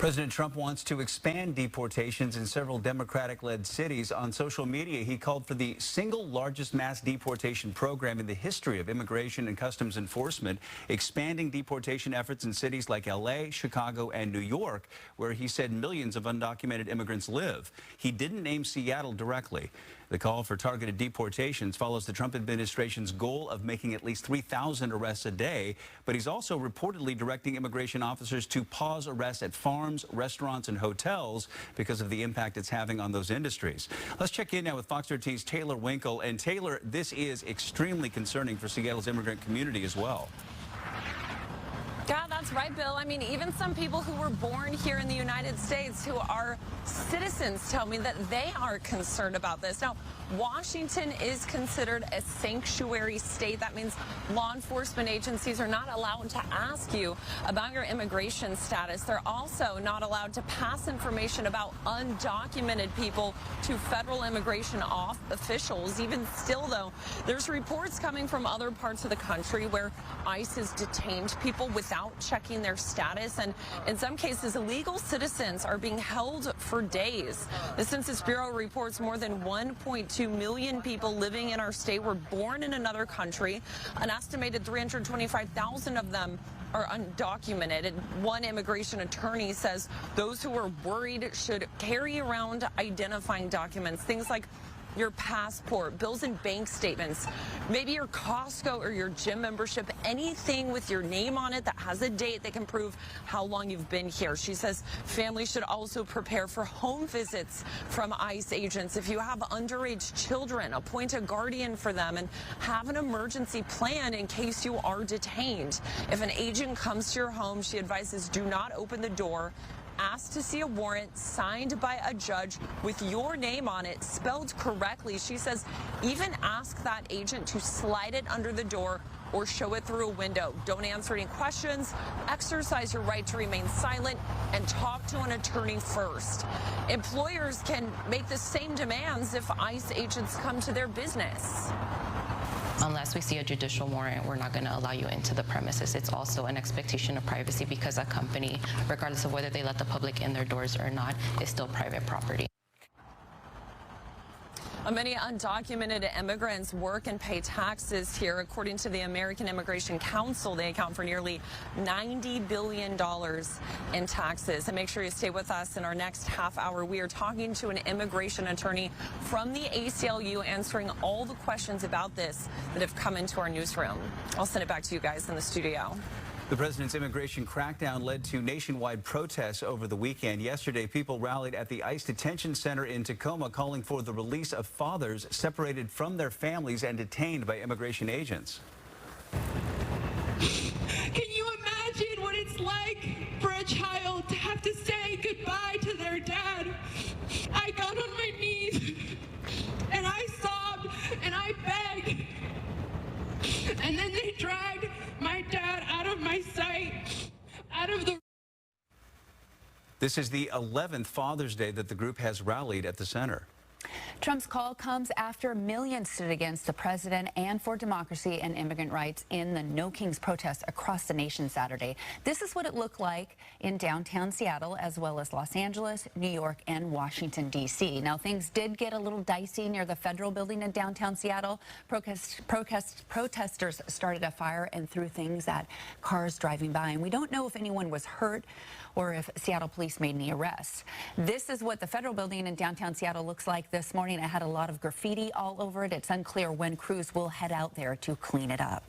President Trump wants to expand deportations in several Democratic-led cities. On social media, he called for the single largest mass deportation program in the history of immigration and customs enforcement, expanding deportation efforts in cities like L.A., Chicago, and New York, where he said millions of undocumented immigrants live. He didn't name Seattle directly. The call for targeted deportations follows the Trump administration's goal of making at least 3,000 arrests a day, but he's also reportedly directing immigration officers to pause arrests at farms, restaurants, and hotels because of the impact it's having on those industries. Let's check in now with Fox 13's Taylor Winkle. And Taylor, this is extremely concerning for Seattle's immigrant community as well. Yeah, that's right, Bill. I mean, even some people who were born here in the United States who are citizens tell me that they are concerned about this. Now, Washington is considered a sanctuary state. That means law enforcement agencies are not allowed to ask you about your immigration status. They're also not allowed to pass information about undocumented people to federal immigration officials. Even still, though, there's reports coming from other parts of the country where ICE has detained people without checking their status, and in some cases illegal citizens are being held for days. The Census Bureau reports more than 1.2 million people living in our state were born in another country. An estimated 325,000 of them are undocumented. And one immigration attorney says those who are worried should carry around identifying documents, things like your passport, bills and bank statements, maybe your Costco or your gym membership, anything with your name on it that has a date that can prove how long you've been here. She says families should also prepare for home visits from ICE agents. If you have underage children, appoint a guardian for them and have an emergency plan in case you are detained. If an agent comes to your home, she advises do not open the door. Ask to see a warrant signed by a judge with your name on it, spelled correctly. She says even ask that agent to slide it under the door or show it through a window. Don't answer any questions. Exercise your right to remain silent and talk to an attorney first. Employers can make the same demands if ICE agents come to their business. Unless we see a judicial warrant, we're not going to allow you into the premises. It's also an expectation of privacy because a company, regardless of whether they let the public in their doors or not, is still private property. Many undocumented immigrants work and pay taxes here. According to the American Immigration Council, they account for nearly $90 billion in taxes. And make sure you stay with us in our next half hour. We are talking to an immigration attorney from the ACLU, answering all the questions about this that have come into our newsroom. I'll send it back to you guys in the studio. The president's immigration crackdown led to nationwide protests over the weekend. Yesterday, people rallied at the ICE detention center in Tacoma, calling for the release of fathers separated from their families and detained by immigration agents. Can you imagine what it's like for a child to have to say goodbye to their dad? I got on my knees and I sobbed and I begged, and then they dragged my dad out of my sight, out of the... This is the 11th Father's Day that the group has rallied at the center. Trump's call comes after millions stood against the president and for democracy and immigrant rights in the No Kings protests across the nation Saturday. This is what it looked like in downtown Seattle, as well as Los Angeles, New York, and Washington, D.C. Now, things did get a little dicey near the federal building in downtown Seattle. Protesters started a fire and threw things at cars driving by, and we don't know if anyone was hurt or if Seattle police made any arrests. This is what the federal building in downtown Seattle looks like this morning. It had a lot of graffiti all over it. It's unclear when crews will head out there to clean it up.